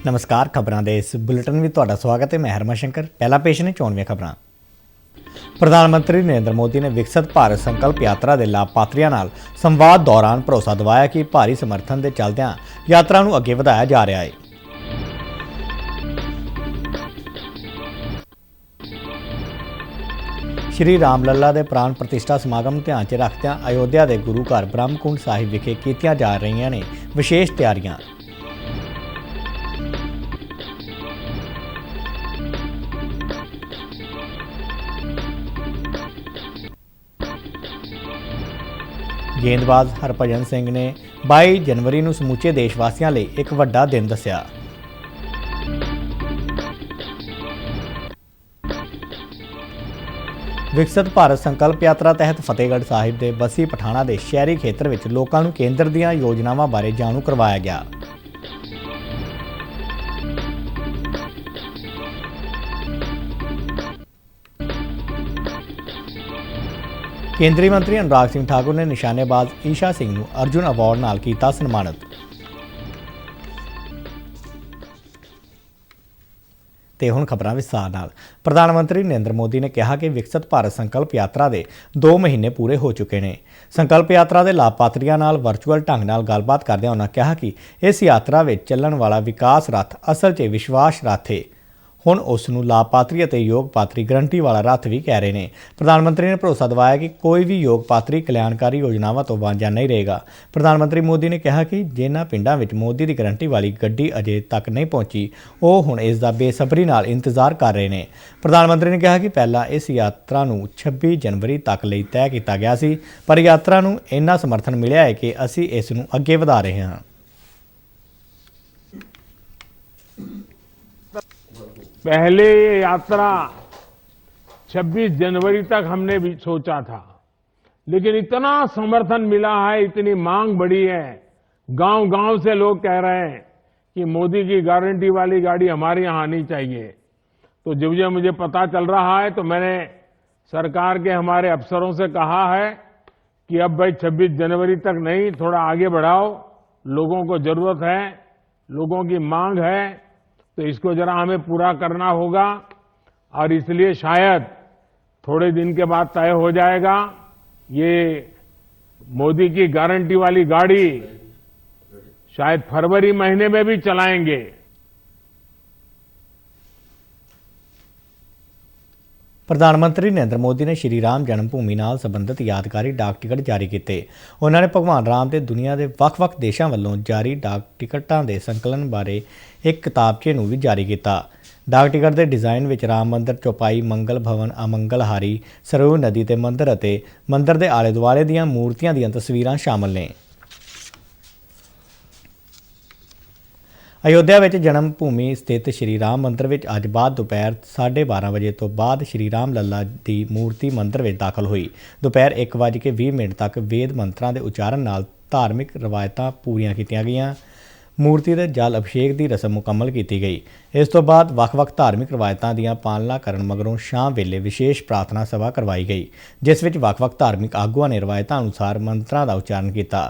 नमस्कार खबरों के इस बुलेटिन में तुहाडा स्वागत है। मैं हरमन शंकर। पहला पेश ने चोणवीं खबरां। प्रधानमंत्री नरेंद्र मोदी ने विकसित भारत संकल्प यात्रा के लाभार्थियों नाल संवाद दौरान भरोसा दिवाया कि भारी समर्थन के चलदियां यात्रा नूं अगे वधाया जा रहा है। श्री राम लला के प्राण प्रतिष्ठा समागम ध्यान च रखदियां अयोध्या के गुरु घर ब्रह्मकुंड साहिब विखे कीतियां जा रही ने विशेष तैयारियां। गेंदबाज हरभजन सिंह ने 22 जनवरी को समूचे देशवासियों लिए एक वड्डा दिन दस्या। विकसित भारत संकल्प यात्रा तहत फतेहगढ़ साहिब के बसी पठाणा के शहरी खेत्र में लोगों को केंद्र दीयां योजनावां बारे जाणू करवाया गया। केंद्रीय मंत्री अनुराग सिंह ठाकुर ने निशानेबाज ईशा सिंह को अर्जुन अवार्ड नाल कीता सन्मानित। ते हुण खबरां विस्तार नाल। प्रधानमंत्री नरेंद्र मोदी ने कहा कि विकसित भारत संकल्प यात्रा के 2 महीने पूरे हो चुके हैं। संकल्प यात्रा के लाभार्थियों नाल वर्चुअल ढंग नाल गलबात करदे उन्होंने कहा कि इस यात्रा में चलण वाला विकास रथ असल च विश्वास रथ है। हुण उस नूं लाभार्थी अते योगपात्री गारंटी वाला रथ भी कह रहे हैं। प्रधानमंत्री ने भरोसा दिवाया कि कोई भी योगपात्री कल्याणकारी योजनावां तो वांझा नहीं रहेगा। प्रधानमंत्री मोदी ने कहा कि जिन्हां पिंडां विच मोदी की गारंटी वाली गड्डी अजे तक नहीं पहुंची वो हुण इसका बेसब्री नाल इंतजार कर रहे हैं। प्रधानमंत्री ने कहा कि पहला इस यात्रा नूं 26 जनवरी तक लई तय किया गया सी, पर यात्रा नूं इन्ना समर्थन मिलिया है कि असीं इस नूं अगे वधा रहे हां। पहले ये यात्रा 26 जनवरी तक हमने भी सोचा था, लेकिन इतना समर्थन मिला है, इतनी मांग बढ़ी है। गांव-गांव से लोग कह रहे हैं कि मोदी की गारंटी वाली गाड़ी हमारे यहां आनी चाहिए। तो जब मुझे पता चल रहा है तो मैंने सरकार के हमारे अफसरों से कहा है कि अब भाई 26 जनवरी तक नहीं, थोड़ा आगे बढ़ाओ। लोगों को जरूरत है, लोगों की मांग है, तो इसको जरा हमें पूरा करना होगा। और इसलिए शायद थोड़े दिन के बाद तय हो जाएगा। ये मोदी की गारंटी वाली गाड़ी शायद फरवरी महीने में भी चलाएंगे। प्रधानमंत्री नरेंद्र मोदी ने श्री राम जन्मभूमि नाल संबंधित यादगारी डाक टिकट जारी किए। उन्होंने भगवान राम के दुनिया के ਵੱਖ-ਵੱਖ देशों वालों जारी डाक टिकटों के संकलन बारे एक किताबचे भी जारी किया। डाक टिकट के डिजाइन में राम मंदिर, चौपाई, मंगल भवन, अमंगलहारी, सरयू नदी के मंदिर और मंदिर के आले दुआले दीयां मूर्तियां दीयां तस्वीरां शामिल ने। अयोध्या में जन्म भूमि स्थित श्री राम मंदिर में अज बाद दोपहर 12:30 बजे तो बाद श्री राम लला की मूर्ति मंदिर में दाखिल हुई। दोपहर 1:20 तक वेद मंत्रों के उच्चारण नाल धार्मिक रवायतां पूरीआं कीतीआं गईआं। मूर्ति के जल अभिषेक की रस्म मुकम्मल की गई। इस तो बाद ਵੱਖ-ਵੱਖ धार्मिक रवायतां दीयां पालना करन मगरों शाम वेले विशेष प्रार्थना सभा करवाई गई, जिस विच ਵੱਖ-ਵੱਖ धार्मिक आगुआं ने रवायतां अनुसार मंत्रां का उच्चारण किया,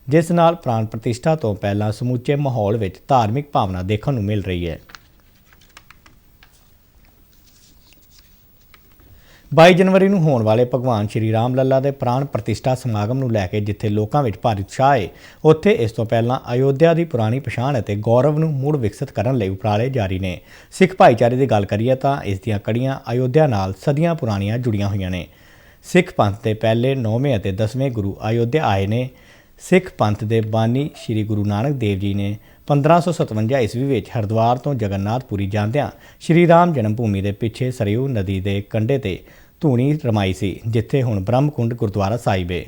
जिस नाल प्राण प्रतिष्ठा तो पहला समूचे माहौल विच धार्मिक भावना देखने को मिल रही है। 22 जनवरी को होने वाले भगवान श्री राम लला के प्राण प्रतिष्ठा समागम को लैके जिथे लोगों में भारी उत्साह है, उत्थे इस तो पहला अयोध्या की पुरानी पछाण और गौरव को मुड़ विकसित करने लई उपराले जारी ने। सिख भाईचारे की गल करिए तो इस दियां कड़ियां अयोध्या नाल सदियां पुरानियां जुड़ियां हुई ने। सिख पंथ के पहले 9वें और 10वें गुरु अयोध्या आए ने। सिख पंथ के बानी श्री गुरु नानक देव जी ने 1557 ईस्वी में हरिद्वार तो जगन्नाथपुरी जांदियां श्री राम जन्मभूमि के पिछे सरयू नदी के कंढे ते धूनी रमाई सी, जिथे हुण ब्रह्मकुंड गुरुद्वारा साहिब है।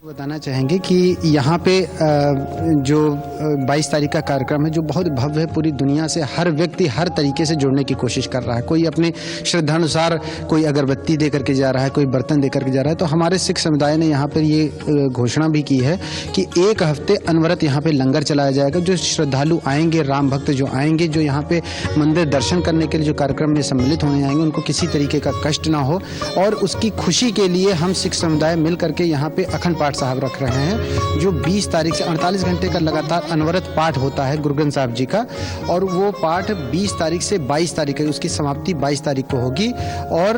बताना चाहेंगे कि यहाँ पे जो 22 तारीख का कार्यक्रम है जो बहुत भव्य है, पूरी दुनिया से हर व्यक्ति हर तरीके से जुड़ने की कोशिश कर रहा है। कोई अपने श्रद्धानुसार कोई अगरबत्ती दे करके जा रहा है, कोई बर्तन दे करके जा रहा है। तो हमारे सिख समुदाय ने यहाँ पर ये घोषणा भी की है कि 1 हफ्ते अनवरत यहाँ पे लंगर चलाया जाएगा। जो श्रद्धालु आएंगे, राम भक्त जो आएंगे, जो यहाँ पे मंदिर दर्शन करने के लिए जो कार्यक्रम में सम्मिलित होने आएंगे, उनको किसी तरीके का कष्ट ना हो और उसकी खुशी के लिए हम सिख समुदाय मिल करके यहाँ पे अखंड पाठ पाठ साहब रख रहे हैं, जो 20 तारीख से 48 घंटे का लगातार अनवरत पाठ होता है गुरु ग्रंथ साहब जी का। और वो पाठ 20 तारीख से 22 तारीख है, उसकी समाप्ति 22 तारीख को होगी। और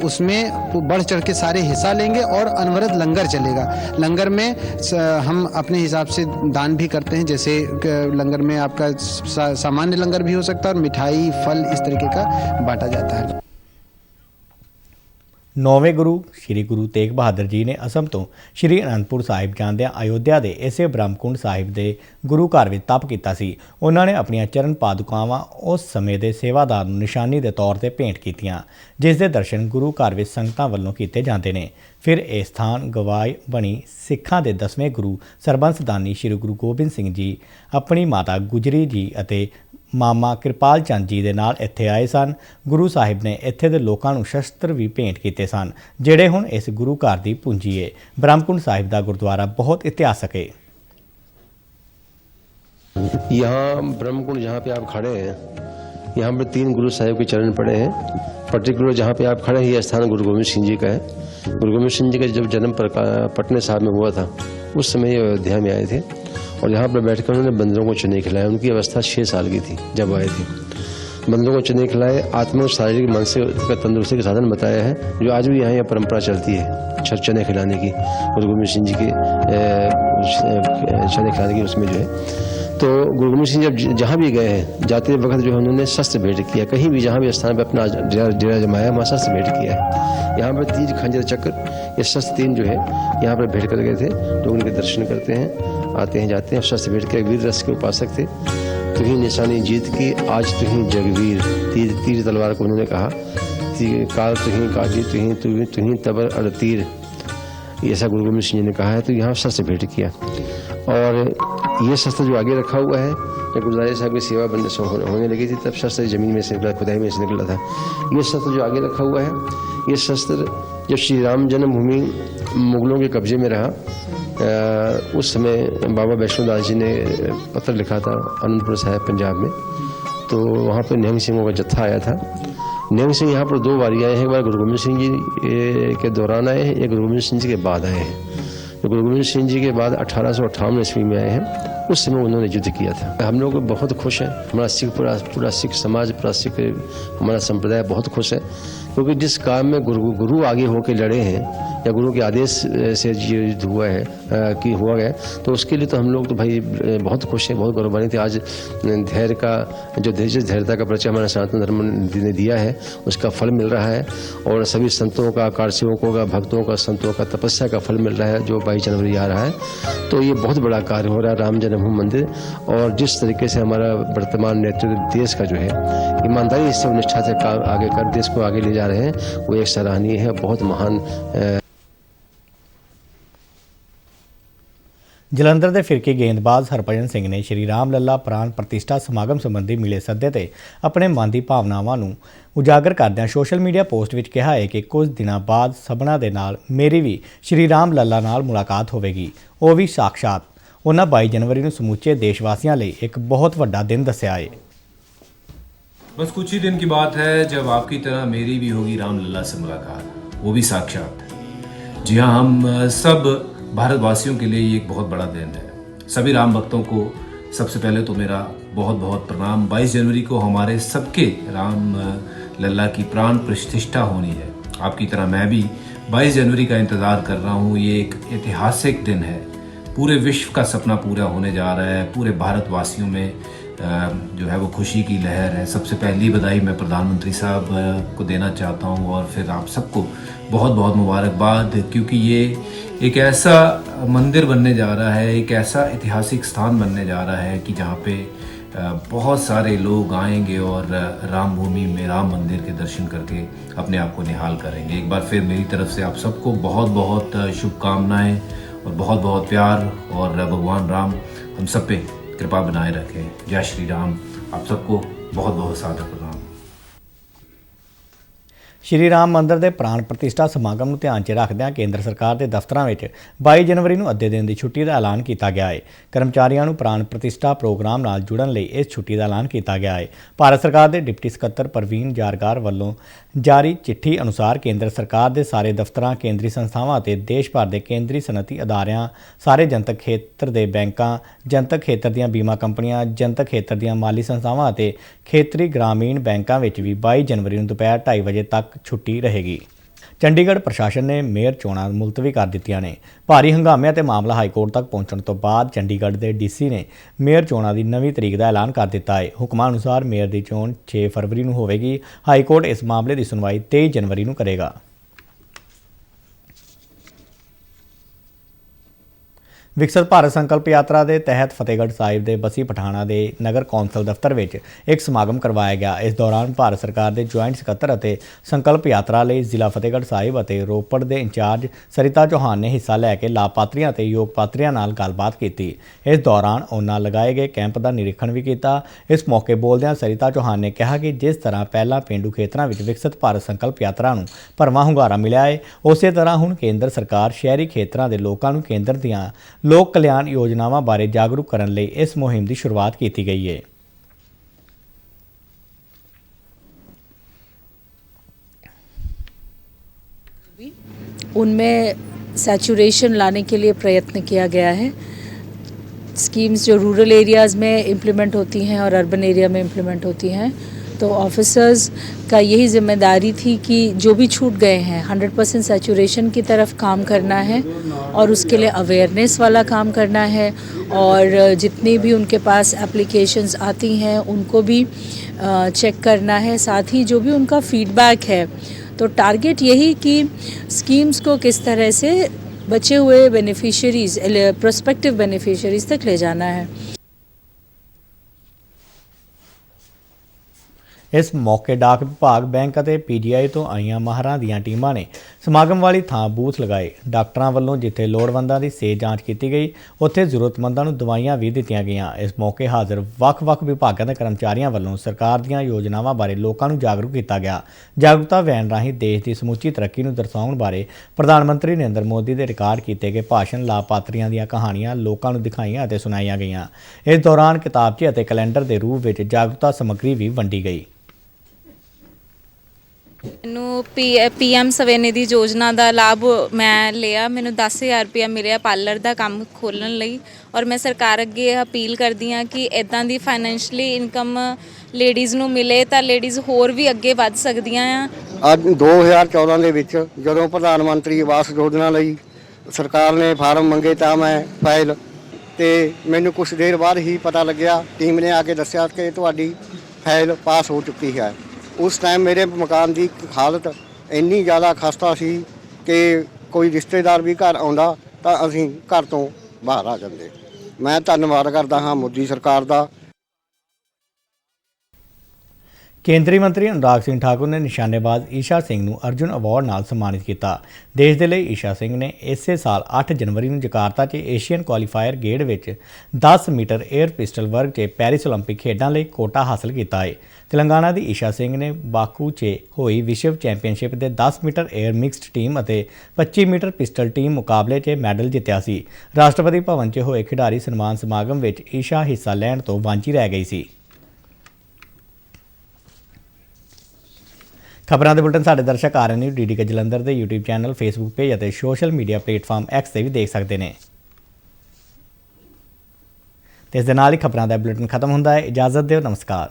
उसमें बढ़ चढ़ के सारे हिस्सा लेंगे और अनवरत लंगर चलेगा। लंगर में हम अपने हिसाब से दान भी करते हैं, जैसे लंगर में आपका सामान्य लंगर भी हो सकता है और मिठाई फल इस तरीके का बांटा जाता है। नौवें गुरु श्री गुरु तेग बहादुर जी ने असम ਤੋਂ श्री ਅਨੰਦਪੁਰ ਸਾਹਿਬ ਜਾਂਦਿਆਂ ਅਯੋਧਿਆ ਦੇ ਇਸੇ ਬ੍ਰਹਮਕੁੰਡ ਸਾਹਿਬ ਦੇ ਗੁਰੂ ਘਰ ਵਿੱਚ ਤਪ ਕੀਤਾ ਸੀ। ਉਹਨਾਂ ਨੇ ਆਪਣੀਆਂ ਚਰਨ ਪਾਦੁਕਾਵਾਂ ਉਸ ਸਮੇਂ ਦੇ ਸੇਵਾਦਾਰ ਨੂੰ ਨਿਸ਼ਾਨੀ ਦੇ ਤੌਰ ਤੇ ਭੇਂਟ ਕੀਤੀਆਂ, ਜਿਸ ਦੇ ਦਰਸ਼ਨ ਗੁਰੂ ਘਰ ਵਿੱਚ ਸੰਗਤਾਂ ਵੱਲੋਂ ਕੀਤੇ ਜਾਂਦੇ ਨੇ। ਫਿਰ ਇਹ ਸਥਾਨ ਗਵਾਈ ਬਣੀ ਸਿੱਖਾਂ ਦੇ 10ਵੇਂ ਗੁਰੂ ਸਰਬੰਸ ਦਾਨੀ श्री गुरु गोबिंद सिंह जी ਆਪਣੀ ਮਾਤਾ ਗੁਜਰੀ ਜੀ ਅਤੇ ਮਾਮਾ ਕਿਰਪਾਲ ਚੰਦ ਜੀ ਦੇ ਨਾਲ ਇੱਥੇ ਆਏ ਸਨ। ਗੁਰੂ ਸਾਹਿਬ ਨੇ ਇੱਥੇ ਦੇ ਲੋਕਾਂ ਨੂੰ ਸ਼ਸਤਰ ਵੀ ਭੇਂਟ ਕੀਤੇ ਸਨ, ਜਿਹੜੇ ਹੁਣ ਇਸ ਗੁਰੂ ਘਰ ਦੀ ਪੂੰਜੀ ਏ। ਬ੍ਰਹਮਕੁੰਡ ਸਾਹਿਬ ਦਾ ਗੁਰਦੁਆਰਾ ਬਹੁਤ ਇਤਿਹਾਸਕ ਹੈ। यहाँ ब्रह्मकुंड जहाँ पे आप खड़े हैं, यहाँ पर 3 गुरु साहिब के चरण पड़े हैं। पर्टिकुलर जहाँ पे आप खड़े हैं ये स्थान गुरु गोविंद सिंह जी का है। गुरु गोविंद सिंह जी का जब जन्म पटने साहब में हुआ था, उस समय ये अयोध्या में आए थे और यहाँ पर बैठकर उन्होंने बंदरों को चने खिलाए। उनकी अवस्था 6 साल की थी जब आए थे। बंदरों को चने खिलाए, आत्मा और शारीरिक मानसिक तंदुरुस्ती का साधन बताया है, जो आज भी यहाँ यह परंपरा चलती है चने खिलाने की। गुरु गोविंद सिंह जी के चने खिलाने की उसमें जो है, तो गुरु गोविंद सिंह जब जहाँ भी गए हैं, जाते वक्त जो है उन्होंने शस्त्र भेंट किया। कहीं भी जहाँ भी स्थान पर अपना डेरा जमाया वहाँ शस्त्र भेंट किया है। यहाँ पर तीर खंजर चक्र ये शस्त्र 3 जो है यहाँ पर भेंट कर गए थे। लोग उनके दर्शन करते हैं, आते हैं जाते हैं। शस्त्र भेंट के वीर रस के उपासक थे। तुही निशानी जीत की आज तुही जगवीर, तीर तलवार को उन्होंने कहा। काल तुही काजी तुही तबर अड़ तीर, ऐसा गुरु गोविंद सिंह जी ने कहा है। तो यहाँ शस्त्र भेंट किया और ये शस्त्र जो आगे रखा हुआ है, जब गुरुद्वारे साहब की सेवा होने लगी थी तब शस्त्र जमीन में से खुदाई में से निकला था। ये शस्त्र जो आगे रखा हुआ है, ये शस्त्र जब श्री राम जन्मभूमि मुगलों के कब्जे में रहा, उस समय बाबा वैष्णोदास जी ने पत्र लिखा था अनंतपुर साहिब पंजाब में। तो वहाँ पर निहंग सिंहों का जत्था आया था। निहंग सिंह यहाँ पर 2 बार आए हैं। एक बार गुरु गोविंद सिंह जी के दौरान आए हैं, एक गुरु गोविंद सिंह जी के बाद आए हैं। तो गुरु गोविंद सिंह जी के बाद 1858 ईस्वी में आए हैं। उस समय उन्होंने युद्ध किया था। हम लोग बहुत खुश हैं, हमारा पूरा सिख समाज, पूरा सिख हमारा संप्रदाय बहुत खुश है, क्योंकि जिस काम में गुरु आगे होकर लड़े हैं या गुरु के आदेश से युद्ध हुआ है कि हुआ गया, तो उसके लिए तो हम लोग तो भाई बहुत खुश हैं, बहुत गौरवान्वित है। आज धैर्य का जो धैर्यता का परिचय हमारा सनातन धर्म ने दिया है, उसका फल मिल रहा है। और सभी संतों का, कार सेवकों का, भक्तों का, संतों का तपस्या का फल मिल रहा है, जो 22 जनवरी आ रहा है। तो ये बहुत बड़ा कार्य हो रहा है राम जन्मभूमि मंदिर। और जिस तरीके से हमारा वर्तमान नेतृत्व देश का जो है ईमानदारी से निष्ठा से आगे कर देश को आगे ले जा रहे हैं, वो एक सराहनीय है, बहुत महान। ਜਲੰਧਰ ਦੇ ਫਿਰਕੀ ਗੇਂਦਬਾਜ਼ ਹਰਭਜਨ ਸਿੰਘ ਨੇ ਸ਼੍ਰੀ ਰਾਮ ਲੱਲਾ ਪ੍ਰਾਣ ਪ੍ਰਤਿਸ਼ਠਾ ਸਮਾਗਮ ਸੰਬੰਧੀ ਮਿਲੇ ਸੱਦੇ ਤੇ ਆਪਣੇ ਮਨ ਦੀ ਭਾਵਨਾਵਾਂ ਨੂੰ ਉਜਾਗਰ ਕਰਦਿਆਂ ਸੋਸ਼ਲ ਮੀਡੀਆ ਪੋਸਟ ਵਿੱਚ ਕਿਹਾ ਹੈ ਕਿ ਕੁਝ ਦਿਨਾਂ ਬਾਅਦ ਸਭਨਾਂ ਦੇ ਨਾਲ ਮੇਰੀ ਵੀ ਸ਼੍ਰੀ ਰਾਮ ਲੱਲਾ ਨਾਲ ਮੁਲਾਕਾਤ ਹੋਵੇਗੀ, ਉਹ ਵੀ ਸਾਖਸ਼ਾਤ। ਉਹਨਾਂ 22 ਜਨਵਰੀ ਨੂੰ ਸਮੁੱਚੇ ਦੇਸ਼ਵਾਸੀਆਂ ਲਈ ਇੱਕ ਬਹੁਤ ਵੱਡਾ ਦਿਨ ਦੱਸਿਆ ਹੈ। बस कुछ ही दिन की बात है जब आपकी तरह मेरी भी होगी राम लल्ला से मुलाकात, वो भी साक्षात। जी हाँ, हम सब भारतवासियों के लिए ये एक बहुत बड़ा दिन है। सभी राम भक्तों को सबसे पहले तो मेरा बहुत बहुत प्रणाम। 22 जनवरी को हमारे सबके राम लल्ला की प्राण प्रतिष्ठा होनी है। आपकी तरह मैं भी 22 जनवरी का इंतज़ार कर रहा हूँ। ये एक ऐतिहासिक दिन है, पूरे विश्व का सपना पूरा होने जा रहा है। पूरे भारतवासियों में जो है वो खुशी की लहर है। सबसे पहली बधाई मैं प्रधानमंत्री साहब को देना चाहता हूँ और फिर आप सबको बहुत बहुत मुबारकबाद, क्योंकि ये एक ऐसा मंदिर बनने जा रहा है, एक ऐसा ऐतिहासिक स्थान बनने जा रहा है कि जहाँ पे बहुत सारे लोग आएंगे और राम भूमि में राम मंदिर के दर्शन करके अपने आप को निहाल करेंगे। एक बार फिर मेरी तरफ से आप सबको बहुत बहुत शुभकामनाएं और बहुत बहुत प्यार, और भगवान राम हम सब पे कृपा बनाए रखें। जय श्री राम। आप सबको बहुत बहुत सादर प्रणाम। ਸ਼੍ਰੀ ਰਾਮ ਮੰਦਿਰ ਦੇ ਪ੍ਰਾਣ ਪ੍ਰਤਿਸ਼ਠਾ ਸਮਾਗਮ ਨੂੰ ਧਿਆਨ 'ਚ ਰੱਖਦਿਆਂ ਕੇਂਦਰ ਸਰਕਾਰ ਦੇ ਦਫ਼ਤਰਾਂ ਵਿੱਚ 22 ਜਨਵਰੀ ਨੂੰ ਅੱਧੇ ਦਿਨ ਦੀ ਛੁੱਟੀ ਦਾ ਐਲਾਨ ਕੀਤਾ ਗਿਆ ਹੈ। ਕਰਮਚਾਰੀਆਂ ਨੂੰ ਪ੍ਰਾਣ ਪ੍ਰਤਿਸ਼ਠਾ ਪ੍ਰੋਗਰਾਮ ਨਾਲ ਜੁੜਨ ਲਈ ਇਸ ਛੁੱਟੀ ਦਾ ਐਲਾਨ ਕੀਤਾ ਗਿਆ ਹੈ। ਭਾਰਤ ਸਰਕਾਰ ਦੇ ਡਿਪਟੀ ਸਕੱਤਰ ਪ੍ਰਵੀਨ ਜਾਰਗਾਰ ਵੱਲੋਂ ਜਾਰੀ ਚਿੱਠੀ ਅਨੁਸਾਰ ਕੇਂਦਰ ਸਰਕਾਰ ਦੇ ਸਾਰੇ ਦਫ਼ਤਰਾਂ, ਕੇਂਦਰੀ ਸੰਸਥਾਵਾਂ ਅਤੇ ਦੇਸ਼ ਭਰ ਦੇ ਕੇਂਦਰੀ ਸਨਅਤੀ ਅਦਾਰਿਆਂ, ਸਾਰੇ ਜਨਤਕ ਖੇਤਰ ਦੇ ਬੈਂਕਾਂ, ਜਨਤਕ ਖੇਤਰ ਦੀਆਂ ਬੀਮਾ ਕੰਪਨੀਆਂ, ਜਨਤਕ ਖੇਤਰ ਦੀਆਂ ਮਾਲੀ ਸੰਸਥਾਵਾਂ ਅਤੇ ਖੇਤਰੀ ਗ੍ਰਾਮੀਣ ਬੈਂਕਾਂ ਵਿੱਚ ਵੀ 22 ਜਨਵਰੀ ਨੂੰ ਦੁਪਹਿਰ 2:30 ਵਜੇ ਤੱਕ ਛੁੱਟੀ ਰਹੇਗੀ। ਚੰਡੀਗੜ੍ਹ ਪ੍ਰਸ਼ਾਸਨ ਨੇ ਮੇਅਰ ਚੋਣਾਂ ਮੁਲਤਵੀ ਕਰ ਦਿੱਤੀਆਂ ਨੇ। ਭਾਰੀ ਹੰਗਾਮੇ ਅਤੇ ਮਾਮਲਾ ਹਾਈਕੋਰਟ ਤੱਕ ਪਹੁੰਚਣ ਤੋਂ ਬਾਅਦ ਚੰਡੀਗੜ੍ਹ ਦੇ ਡੀਸੀ ਨੇ ਮੇਅਰ ਚੋਣਾਂ ਦੀ ਨਵੀਂ ਤਰੀਕ ਦਾ ਐਲਾਨ ਕਰ ਦਿੱਤਾ ਹੈ। ਹੁਕਮਾਂ ਅਨੁਸਾਰ ਮੇਅਰ ਦੀ ਚੋਣ 6 ਫਰਵਰੀ ਨੂੰ ਹੋਵੇਗੀ। ਹਾਈਕੋਰਟ ਇਸ ਮਾਮਲੇ ਦੀ ਸੁਣਵਾਈ 23 ਜਨਵਰੀ ਨੂੰ ਕਰੇਗਾ। ਵਿਕਸਿਤ ਭਾਰਤ ਸੰਕਲਪ ਯਾਤਰਾ ਦੇ ਤਹਿਤ ਫਤਿਹਗੜ੍ਹ ਸਾਹਿਬ ਦੇ ਬਸੀ ਪਠਾਣਾ ਦੇ ਨਗਰ ਕੌਂਸਲ ਦਫ਼ਤਰ ਵਿੱਚ ਇੱਕ ਸਮਾਗਮ ਕਰਵਾਇਆ ਗਿਆ। ਇਸ ਦੌਰਾਨ ਭਾਰਤ ਸਰਕਾਰ ਦੇ ਜੁਆਇੰਟ ਸਕੱਤਰ ਅਤੇ ਸੰਕਲਪ ਯਾਤਰਾ ਲਈ ਜ਼ਿਲ੍ਹਾ ਫਤਿਹਗੜ੍ਹ ਸਾਹਿਬ ਅਤੇ ਰੋਪੜ ਦੇ ਇੰਚਾਰਜ ਸਰਿਤਾ ਚੌਹਾਨ ਨੇ ਹਿੱਸਾ ਲੈ ਕੇ ਲਾਭਪਾਤਰੀਆਂ ਅਤੇ ਯੋਗ ਪਾਤਰੀਆਂ ਨਾਲ ਗੱਲਬਾਤ ਕੀਤੀ। ਇਸ ਦੌਰਾਨ ਉਹਨਾਂ ਲਗਾਏ ਗਏ ਕੈਂਪ ਦਾ ਨਿਰੀਖਣ ਵੀ ਕੀਤਾ। ਇਸ ਮੌਕੇ ਬੋਲਦਿਆਂ ਸਰਿਤਾ ਚੌਹਾਨ ਨੇ ਕਿਹਾ ਕਿ ਜਿਸ ਤਰ੍ਹਾਂ ਪਹਿਲਾਂ ਪੇਂਡੂ ਖੇਤਰਾਂ ਵਿੱਚ ਵਿਕਸਿਤ ਭਾਰਤ ਸੰਕਲਪ ਯਾਤਰਾ ਨੂੰ ਭਰਵਾਂ ਹੁੰਗਾਰਾ ਮਿਲਿਆ ਹੈ, ਉਸੇ ਤਰ੍ਹਾਂ ਹੁਣ ਕੇਂਦਰ ਸਰਕਾਰ ਸ਼ਹਿਰੀ ਖੇਤਰਾਂ ਦੇ ਲੋਕਾਂ ਨੂੰ ਕੇਂਦਰ ਦੀਆਂ ਲੋਕ ਕਲਿਆਣ ਯੋਜਨਾਵਾਂ ਬਾਰੇ ਜਾਗਰੂਕ ਕਰਨ ਲਈ ਇਸ ਮੁਹਿੰਮ ਦੀ ਸ਼ੁਰੂਆਤ ਕੀਤੀ ਗਈ ਹੈ। उनमें सैचुरेशन लाने के लिए प्रयत्न किया गया है। स्कीम्स जो रूरल एरियाज़ में इम्प्लीमेंट होती हैं और अर्बन एरिया में इम्प्लीमेंट होती हैं, तो ऑफिसर्स का यही जिम्मेदारी थी कि जो भी छूट गए हैं 100% सैचुरेशन की तरफ काम करना है और उसके लिए अवेयरनेस वाला काम करना है। और जितनी भी उनके पास एप्लीकेशंस आती हैं उनको भी चेक करना है। साथ ही जो भी उनका फीडबैक है, तो टारगेट यही कि स्कीम्स को किस तरह से बचे हुए बेनिफिशियरीज, प्रोस्पेक्टिव बेनिफिशियरीज तक ले जाना है। ਇਸ ਮੌਕੇ ਡਾਕ ਵਿਭਾਗ, ਬੈਂਕ ਅਤੇ ਪੀਜੀਆਈ ਤੋਂ ਆਈਆਂ ਮਾਹਰਾਂ ਦੀਆਂ ਟੀਮਾਂ ਨੇ ਸਮਾਗਮ ਵਾਲੀ ਥਾਂ ਬੂਥ ਲਗਾਏ। ਡਾਕਟਰਾਂ ਵੱਲੋਂ ਜਿੱਥੇ ਲੋੜਵੰਦਾਂ ਦੀ ਸਿਹਤ ਜਾਂਚ ਕੀਤੀ ਗਈ, ਉੱਥੇ ਜ਼ਰੂਰਤਮੰਦਾਂ ਨੂੰ ਦਵਾਈਆਂ ਵੀ ਦਿੱਤੀਆਂ ਗਈਆਂ। ਇਸ ਮੌਕੇ ਹਾਜ਼ਰ ਵੱਖ-ਵੱਖ ਵਿਭਾਗਾਂ ਦੇ ਕਰਮਚਾਰੀਆਂ ਵੱਲੋਂ ਸਰਕਾਰ ਦੀਆਂ ਯੋਜਨਾਵਾਂ ਬਾਰੇ ਲੋਕਾਂ ਨੂੰ ਜਾਗਰੂਕ ਕੀਤਾ ਗਿਆ। ਜਾਗਰੂਕਤਾ ਵੈਨ ਰਾਹੀਂ ਦੇਸ਼ ਦੀ ਸਮੁੱਚੀ ਤਰੱਕੀ ਨੂੰ ਦਰਸਾਉਣ ਬਾਰੇ ਪ੍ਰਧਾਨ ਮੰਤਰੀ ਨਰਿੰਦਰ ਮੋਦੀ ਦੇ ਰਿਕਾਰਡ ਕੀਤੇ ਗਏ ਭਾਸ਼ਣ, ਲਾਭਪਾਤਰੀਆਂ ਦੀਆਂ ਕਹਾਣੀਆਂ ਲੋਕਾਂ ਨੂੰ ਦਿਖਾਈਆਂ ਅਤੇ ਸੁਣਾਈਆਂ ਗਈਆਂ। ਇਸ ਦੌਰਾਨ ਕਿਤਾਬਚੇ ਅਤੇ ਕੈਲੰਡਰ ਦੇ ਰੂਪ ਵਿੱਚ ਜਾਗਰੂਕਤਾ ਸਮੱਗਰੀ ਵੀ ਵੰਡੀ ਗਈ। ਮੈਨੂੰ PM ਸਵੈਨਿਧੀ ਯੋਜਨਾ ਦਾ ਲਾਭ ਮੈਂ ਲਿਆ। ਮੈਨੂੰ 10,000 ਰੁਪਇਆ ਮਿਲਿਆ ਪਾਰਲਰ ਦਾ ਕੰਮ ਖੋਲ੍ਹਣ ਲਈ। ਔਰ ਮੈਂ ਸਰਕਾਰ ਅੱਗੇ ਅਪੀਲ ਕਰਦੀ ਹਾਂ ਕਿ ਇੱਦਾਂ ਦੀ ਫਾਈਨੈਂਸ਼ਲੀ ਇਨਕਮ ਲੇਡੀਜ਼ ਨੂੰ ਮਿਲੇ ਤਾਂ ਲੇਡੀਜ਼ ਹੋਰ ਵੀ ਅੱਗੇ ਵੱਧ ਸਕਦੀਆਂ ਆ। ਅੱਜ 2014 ਦੇ ਵਿੱਚ ਜਦੋਂ ਪ੍ਰਧਾਨ ਮੰਤਰੀ ਆਵਾਸ ਯੋਜਨਾ ਲਈ ਸਰਕਾਰ ਨੇ ਫਾਰਮ ਮੰਗੇ ਤਾਂ ਮੈਂ ਫਾਈਲ ਤੇ ਮੈਨੂੰ ਕੁਝ ਦੇਰ ਬਾਅਦ ਹੀ ਪਤਾ ਲੱਗਿਆ, ਟੀਮ ਨੇ ਆ ਕੇ ਦੱਸਿਆ ਕਿ ਤੁਹਾਡੀ ਫਾਈਲ ਪਾਸ ਹੋ ਚੁੱਕੀ ਹੈ। ਉਸ ਟਾਈਮ ਮੇਰੇ ਮਕਾਨ ਦੀ ਹਾਲਤ ਇੰਨੀ ਜ਼ਿਆਦਾ ਖਸਤਾ ਸੀ ਕਿ ਕੋਈ ਰਿਸ਼ਤੇਦਾਰ ਵੀ ਘਰ ਆਉਂਦਾ ਤਾਂ ਅਸੀਂ ਘਰ ਤੋਂ ਬਾਹਰ ਆ ਜਾਂਦੇ। ਮੈਂ ਧੰਨਵਾਦ ਕਰਦਾ ਹਾਂ ਮੋਦੀ ਸਰਕਾਰ ਦਾ। ਕੇਂਦਰੀ ਮੰਤਰੀ ਅਨੁਰਾਗ ਸਿੰਘ ਠਾਕੁਰ ਨੇ ਨਿਸ਼ਾਨੇਬਾਜ਼ ਈਸ਼ਾ ਸਿੰਘ ਨੂੰ ਅਰਜੁਨ ਅਵਾਰਡ ਨਾਲ ਸਨਮਾਨਿਤ ਕੀਤਾ। ਦੇਸ਼ ਦੇ ਲਈ ਈਸ਼ਾ ਸਿੰਘ ਨੇ ਇਸੇ ਸਾਲ 8 ਜਨਵਰੀ ਨੂੰ ਜਕਾਰਤਾ 'ਚ ਏਸ਼ੀਅਨ ਕੁਆਲੀਫਾਇਰ ਗੇੜ ਵਿੱਚ 10 ਮੀਟਰ 에ਅਰ ਪਿਸਟਲ ਵਰਗ 'ਚ ਪੈਰਿਸ ਓਲੰਪਿਕ ਖੇਡਾਂ ਲਈ ਕੋਟਾ ਹਾਸਲ ਕੀਤਾ ਹੈ। ਤੇਲੰਗਾਨਾ ਦੀ ਈਸ਼ਾ ਸਿੰਘ ਨੇ ਬਾਕੂ 'ਚ ਹੋਈ ਵਿਸ਼ਵ ਚੈਂਪੀਅਨਸ਼ਿਪ ਦੇ 10 ਮੀਟਰ 에ਅਰ ਮਿਕਸਡ ਟੀਮ ਅਤੇ 25 ਮੀਟਰ ਪਿਸਟਲ ਟੀਮ ਮੁਕਾਬਲੇ 'ਚ ਮੈਡਲ ਜਿੱਤਿਆ ਸੀ। ਰਾਸ਼ਟਰਪਤੀ ਭਵਨ 'ਚ ਹੋਏ ਖਿਡਾਰੀ ਸਨਮਾਨ ਸਮਾਗਮ ਵਿੱਚ ਈਸ਼ਾ ਹਿੱਸਾ ਲੈਣ ਤੋਂ ਵਾਂਝੀ ਰਹਿ ਗਈ ਸੀ। ਖਬਰਾਂ ਦੇ ਬੁਲਟਨ ਸਾਡੇ ਦਰਸ਼ਕ RNU DDK ਜਲੰਧਰ ਦੇ YouTube ਚੈਨਲ, Facebook ਪੇਜ ਅਤੇ ਸੋਸ਼ਲ ਮੀਡੀਆ ਪਲੇਟਫਾਰਮ X ਤੇ ਵੀ ਦੇਖ ਸਕਦੇ ਨੇ। ਤੇ ਇਸ ਦੇ ਨਾਲ ਹੀ ਖਬਰਾਂ ਦਾ ਬੁਲਟਨ ਖਤਮ ਹੁੰਦਾ ਹੈ। ਇਜਾਜ਼ਤ ਦਿਓ, ਨਮਸਕਾਰ।